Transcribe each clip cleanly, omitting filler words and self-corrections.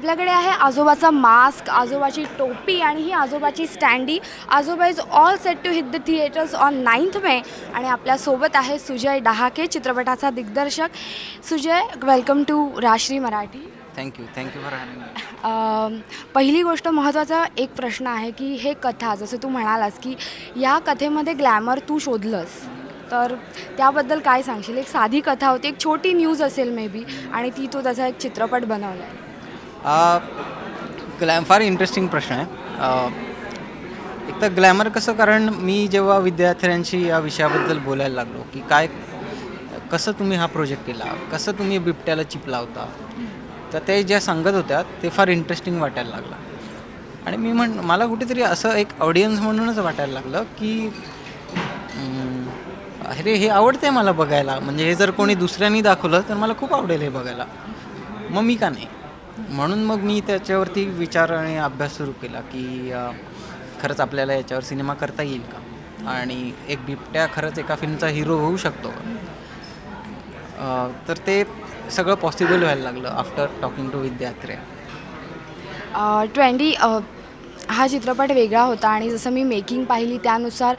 आपल्याकडे आहे आजोबाचा मास्क, आजोबाची टोपी आणि ही आजोबाची standee. Ajoba is all set to hit the theatres on 9th May आणि आपल्यासोबत आहे सुजय डहाके, चित्रपटाचा दिग्दर्शक. Sujay, welcome to Rajshri Marathi. Thank you for having me. पहिली गोष्ट महत्त्वाचा एक प्रश्न आहे की हे कथा, जसं तू म्हणालास की या कथेमध्ये ग्लॅमर तू शोधलंस, तर त्याबद्दल काय सांगशील? एक साधी कथा होती, एक छोटी न्यूज असेल मे बी, आणि ती तू त्याचा एक चित्रपट बनवला आहे. फार इंटरेस्टिंग प्रश्न आहे. एक तर ग्लॅमर कसं, कारण मी जेव्हा विद्यार्थ्यांशी या विषयाबद्दल बोलायला लागलो की कसं तुम्ही हा प्रोजेक्ट केला, कसं तुम्ही बिबट्याला चिपला होता, तर ते ज्या सांगत होत्या ते फार इंटरेस्टिंग वाटायला लागलं. आणि मला कुठेतरी असं एक ऑडियन्स म्हणूनच वाटायला लागलं की अरे हे आवडते मला बघायला, म्हणजे हे जर कोणी दुसऱ्यांनी दाखवलं तर मला खूप आवडेल हे बघायला, मग मी का नाही. म्हणून मग मी त्याच्यावरती विचार आणि अभ्यास सुरू केला की खरंच आपल्याला याच्यावर सिनेमा करता येईल का, आणि एक बिबट्या खरंच एका फिल्मचा हिरो होऊ शकतो. तर ते सगळं पॉसिबल व्हायला लागलं आफ्टर टॉकिंग टू विद्यार्थी. 20 हा चित्रपट वेगळा होता आणि जसं मी मेकिंग पाहिली त्यानुसार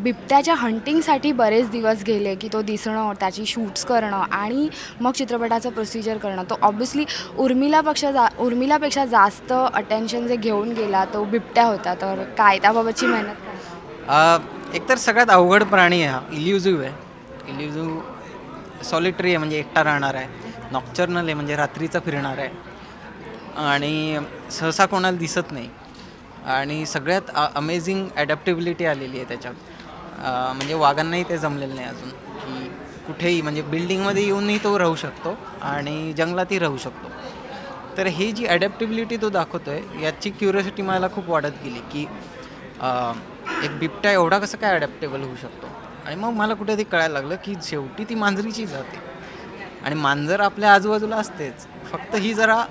बिबट्याच्या हंटिंगसाठी बरेच दिवस गेले की तो दिसणं, त्याची शूट्स करणं आणि मग चित्रपटाचं प्रोसिजर करणं. तो ऑब्व्हियसली उर्मिलापेक्षा जास्त अटेन्शन जे घेऊन गेला तो बिबट्या होता. तर काय त्याबाबतची मेहनत? एकतर सगळ्यात अवघड प्राणी आहे हा. इल्युझिव्ह आहे, इल्युझिव्ह सॉलिटरी आहे, म्हणजे एकटा राहणार आहे. नॉक्चर्नल आहे, म्हणजे रात्रीचा फिरणार आहे, आणि सहसा कोणाला दिसत नाही. आणि सगळ्यात अमेझिंग ॲडॅप्टेबिलिटी आलेली आहे त्याच्यात. म्हणजे वाघांनाही ते जमलेलं नाही अजून की कुठेही, म्हणजे बिल्डिंगमध्ये येऊनही तो राहू शकतो आणि जंगलातही राहू शकतो. तर ही जी ॲडॅप्टेबिलिटी तो दाखवतो आहे याची क्युरिओसिटी मला खूप वाढत गेली की एक बिबट्या एवढा कसं काय ॲडॅप्टेबल होऊ शकतो. आणि मग मला कुठेतरी कळायला लागलं की शेवटी ती मांजरीची जाते, आणि मांजर आपल्या आजूबाजूला असतेच, फक्त ही जरा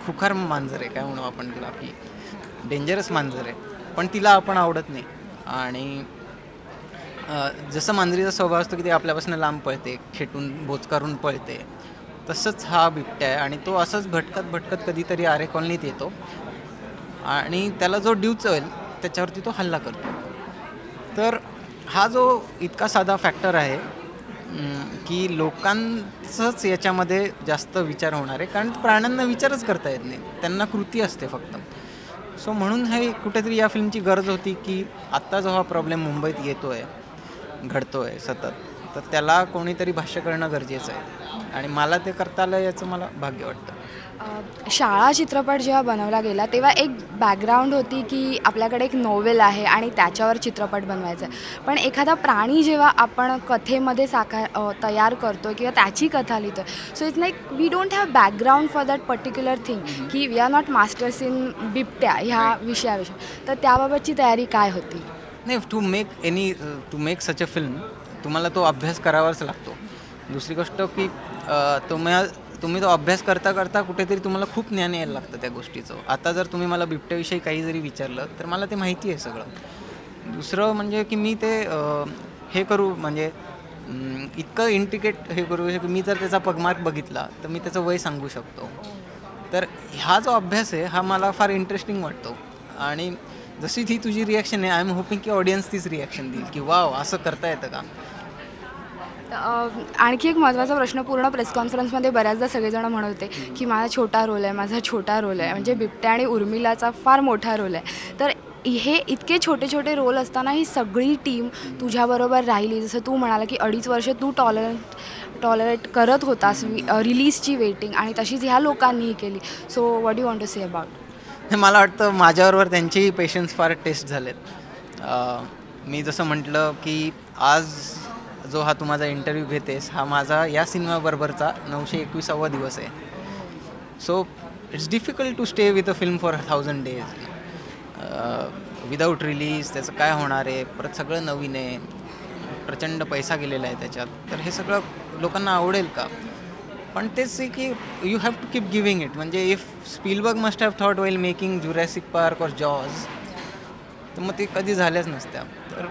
खुखार मांजर आहे, काय म्हणू आपण तिला, की डेंजरस मांजर आहे, पण तिला आपण आवडत नाही. आणि जसं मांजरीचा स्वभाव असतो की ते आपल्यापासून लांब पळते, खेटून बोचकारून पळते, तसंच हा बिबट्या आहे. आणि तो असंच भटकत कधीतरी आरे कॉलनीत येतो आणि त्याला जो डिवचवेल त्याच्यावरती तो हल्ला करतो. तर हा जो इतका साधा फॅक्टर आहे की लोकांचंच याच्यामध्ये जास्त विचार होणार आहे, कारण प्राण्यांना विचारच करता येत नाही, त्यांना कृती असते फक्त. सो म्हणून हे कुठेतरी या फिल्मची गरज होती की आत्ता जो हा प्रॉब्लेम मुंबईत घडतो आहे सतत, तर त्याला कोणीतरी भाष्य करणं गरजेचं आहे, आणि मला ते करता आलं याचं मला भाग्य वाटतं. शाळा चित्रपट जेव्हा बनवला गेला तेव्हा एक बॅकग्राऊंड होती की आपल्याकडे एक नोवेल आहे आणि त्याच्यावर चित्रपट बनवायचा आहे. पण एखादा प्राणी जेव्हा आपण कथेमध्ये तयार करतो किंवा त्याची कथा लिहितो, so it's like we don't have background for that particular thing, की we are not masters in बिबट्या ह्या विषयाविषयी. तर त्याबाबतची तयारी काय होती? नाही, to make such a film तुम्हाला तो अभ्यास करावाच लागतो. दुसरी गोष्ट की तुम्ही तो अभ्यास करता करता कुठेतरी तुम्हाला खूप ज्ञान यायला लागतं त्या गोष्टीचं. आता जर तुम्ही मला बिबट्याविषयी काही जरी विचारलं तर मला ते माहिती आहे सगळं. दुसरं म्हणजे की मी ते हे करू, म्हणजे इतकं इंट्रिकेट हे करू की मी जर त्याचा पगमार्क बघितला तर मी त्याचं वय सांगू शकतो. तर हा जो अभ्यास आहे हा मला फार इंटरेस्टिंग वाटतो. आणि जशी ती तुझी रिॲक्शन आहे, आय एम होपिंग की ऑडियन्स तीच रिॲक्शन देईल की वाव, असं करता येतं का. आणखी एक महत्त्वाचा प्रश्न, पूर्ण प्रेस कॉन्फरन्समध्ये बऱ्याचदा सगळेजण म्हणत होते की माझा छोटा रोल आहे, म्हणजे बिबट्या आणि उर्मिलाचा फार मोठा रोल आहे. तर हे इतके छोटे छोटे रोल असताना ही सगळी टीम तुझ्याबरोबर राहिली, जसं तू म्हणाला की 2.5 वर्ष तू टॉलरेट करत होतास रिलीजची वेटिंग, आणि तशीच ह्या लोकांनीही केली. So what do want to say about? मला वाटतं माझ्याबरोबर त्यांचेही पेशन्स फार टेस्ट झालेत. मी जसं म्हटलं की आज जो हा तू माझा इंटरव्ह्यू घेतेस हा माझा या सिनेमाबरोबरचा 921वा दिवस आहे. So it's difficult to stay with a film for 1000 days without release. त्याचं काय होणार आहे, परत सगळं नवीन आहे, प्रचंड पैसा गेलेला आहे त्याच्यात, तर हे सगळं लोकांना आवडेल का. पण तेच आहे की you have to keep giving it. म्हणजे if Spielberg must have thought well making Jurassic Park और जॉज, तर मग ते कधी झाल्याच नसत्या. तर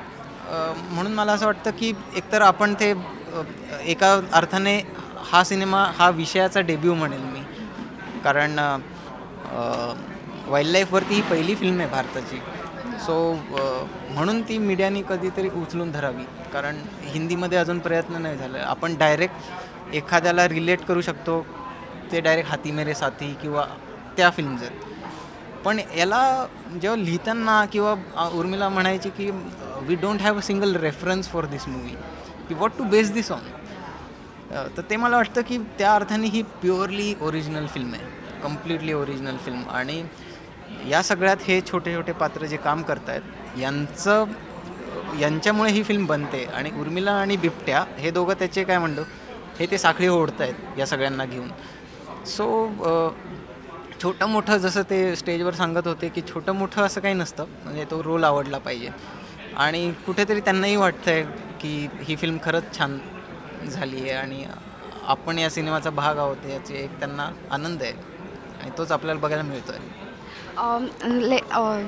म्हणून मला असं वाटतं की एकतर आपण ते एका अर्थाने हा सिनेमा हा विषयाचा डेब्यू म्हणेल मी, कारण वाईल्ड लाईफवरती ही पहिली फिल्म आहे भारताची. सो म्हणून ती मीडियाने कधीतरी उचलून धरावी, कारण हिंदीमध्ये अजून प्रयत्न नाही झाला. आपण डायरेक्ट एखाद्याला रिलेट करू शकतो, ते डायरेक्ट हाथी मेरे साथी किंवा त्या फिल्म्स आहेत. पण याला जेव्हा लिहिताना किंवा उर्मिला म्हणायची की we don't have a single reference for this movie, की what to base this on, तर ते मला वाटतं की त्या अर्थाने ही प्युअरली ओरिजिनल फिल्म आहे, कम्प्लिटली ओरिजिनल फिल्म. आणि या सगळ्यात हे छोटे छोटे पात्र जे काम करत आहेत यांच्यामुळे ही फिल्म बनते. आणि उर्मिला आणि बिबट्या हे दोघं त्याचे काय म्हणतो हे ते साखळी ओढत आहेत या सगळ्यांना घेऊन. सो छोटं मोठं जसं ते स्टेजवर सांगत होते की छोटं मोठं असं काही नसतं, म्हणजे तो रोल आवडला पाहिजे. आणि कुठेतरी त्यांनाही वाटतं आहे की ही फिल्म खरंच छान झाली आहे आणि आपण या सिनेमाचा भाग आहोत, याचे एक त्यांना आनंद आहे आणि तोच आपल्याला बघायला मिळतो आहे.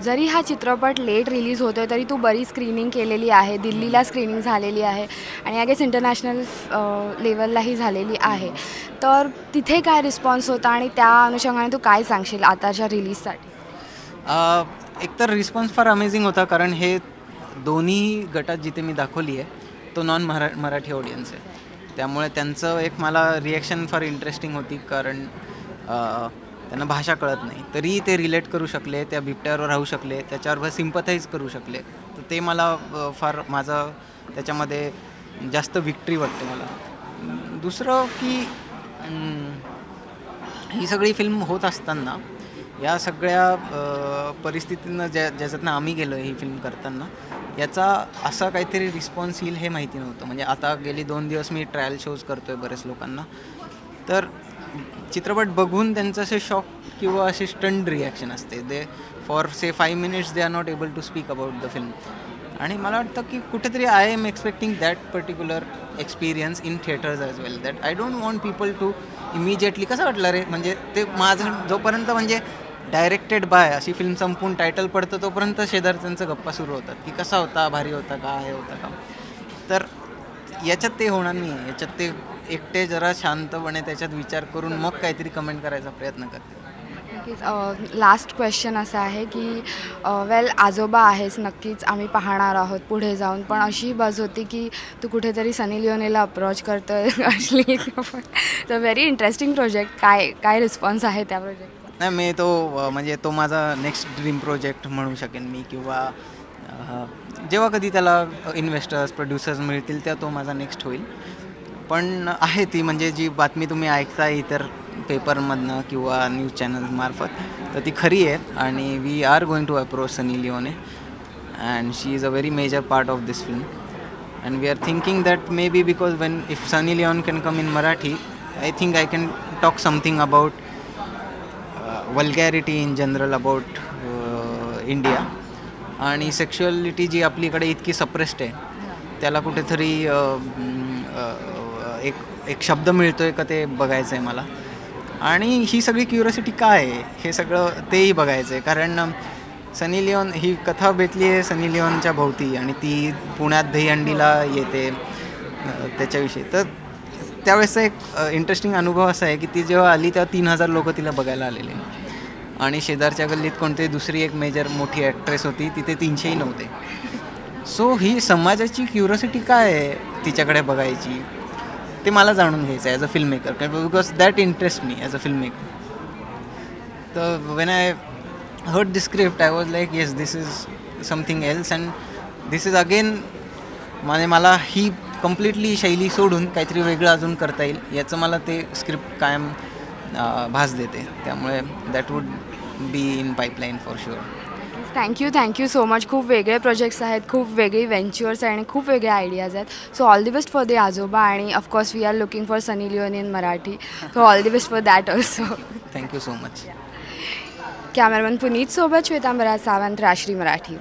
जरी हा चित्रपट लेट रिलीज होतो आहे तरी तू बरी स्क्रीनिंग केलेली आहे, दिल्लीला स्क्रीनिंग झालेली आहे आणि आय गेस इंटरनॅशनल लेवललाही झालेली आहे. तर तिथे काय रिस्पॉन्स होता आणि त्या अनुषंगाने तू काय सांगशील आताच्या रिलीजसाठी? एकतर रिस्पॉन्स फार अमेझिंग होता, कारण हे दोन्ही गटात जिथे मी दाखवली आहे तो नॉन मराठी ऑडियन्स आहे. त्यामुळे त्यांचं एक मला रिॲक्शन फार इंटरेस्टिंग होती, कारण त्यांना भाषा कळत नाही तरी ते रिलेट करू शकले, त्या बिबट्यावर राहू शकले, त्याच्यावर सिम्पथाईज करू शकले. तर ते मला फार माझं त्याच्यामध्ये जास्त विक्ट्री वाटते मला. दुसरं की ही सगळी फिल्म होत असताना या सगळ्या परिस्थितीनं ज्याच्यातनं आम्ही गेलो ही फिल्म करताना, याचा असा काहीतरी रिस्पॉन्स येईल हे माहिती नव्हतं. म्हणजे आता गेली 2 दिवस मी ट्रायल शोज करतो आहे बरेच लोकांना, तर चित्रपट बघून त्यांचं असे शॉक किंवा असे स्टंड रिॲक्शन असते. They for say 5 minutes they are not able to speak about the film. आणि मला वाटतं की कुठेतरी I am expecting that particular experience in theatres as well, that I don't want people to immediately कसं वाटलं रे, म्हणजे ते माझं जोपर्यंत म्हणजे डायरेक्टेड बाय अशी फिल्म संपून टायटल पडतं तोपर्यंत शेजारच्यांचं गप्पा सुरू होतात की कसा होता, भारी होता का, हे होता का. तर याच्यात ते होणार नाही आहे. याच्यात ते एकटे जरा शांतपणे त्याच्यात विचार करून मग काहीतरी कमेंट करायचा प्रयत्न करते. नक्कीच. लास्ट क्वेश्चन असा आहे की वेल आजोबा आहेस, नक्कीच आम्ही पाहणार आहोत पुढे जाऊन, पण अशी बाज होती की तू कुठेतरी सनी लिओनीला अप्रोच करतो आहे असली. तर व्हेरी इंटरेस्टिंग प्रोजेक्ट. काय रिस्पॉन्स आहे त्या प्रोजेक्ट? नाही, मी तो म्हणजे तो माझा नेक्स्ट ड्रीम प्रोजेक्ट म्हणू शकेन मी, किंवा जेव्हा कधी त्याला इन्व्हेस्टर्स प्रोड्युसर्स मिळतील तेव्हा तो माझा नेक्स्ट होईल. पण आहे ती म्हणजे जी बातमी तुम्ही ऐकता इतर पेपरमधनं किंवा न्यूज चॅनल्समार्फत, तर ती खरी आहे. आणि we are going to approach Sunny Leone and she is a very major part of this film. And we are thinking that may be because when if Sunny Leone can come in Marathi, I think I can talk something about vulgarity in general about India. आणि sexuality जी आपलीकडे इतकी suppressed आहे त्याला कुठेतरी एक शब्द मिळतो आहे का ते बघायचं आहे मला. आणि ही सगळी क्युरियोसिटी काय आहे हे सगळं तेही बघायचं आहे, कारण सनी लिओन ही कथा भेटली आहे सनी लिओनच्या भोवती आणि ती पुण्यात दहीहंडीला येते त्याच्याविषयी. तर त्यावेळेसचा एक इंटरेस्टिंग अनुभव असा आहे की ती जेव्हा आली तेव्हा 3000 लोक तिला बघायला आलेले आणि शेजारच्या गल्लीत कोणती दुसरी एक मेजर मोठी ॲक्ट्रेस होती, तिथे 300ही नव्हते. सो ही समाजाची क्युरियोसिटी काय आहे तिच्याकडे बघायची ते मला जाणून घ्यायचं आहे as a film maker, because that interest मी ॲज अ फिल्म मेकर. तर when I heard this script I was like yes this is something else and this is again, म्हणजे मला ही कम्प्लिटली शैली सोडून काहीतरी वेगळं अजून करता येईल याचं मला ते स्क्रिप्ट कायम भास देते. त्यामुळे that would be in pipeline for sure. Thank you so much. खूप वेगळे प्रोजेक्ट्स आहेत, खूप वेगळी व्हेंचर्स आहे आणि खूप वेगळे आयडियाज आहेत. So all the best for the Ajoba आणि of course we are looking for Sunny Leone in Marathi. So all the best for that also. Thank you so much. Cameraman Puneet सोबत श्वेतांबरा सावंत, राजश्री मराठी.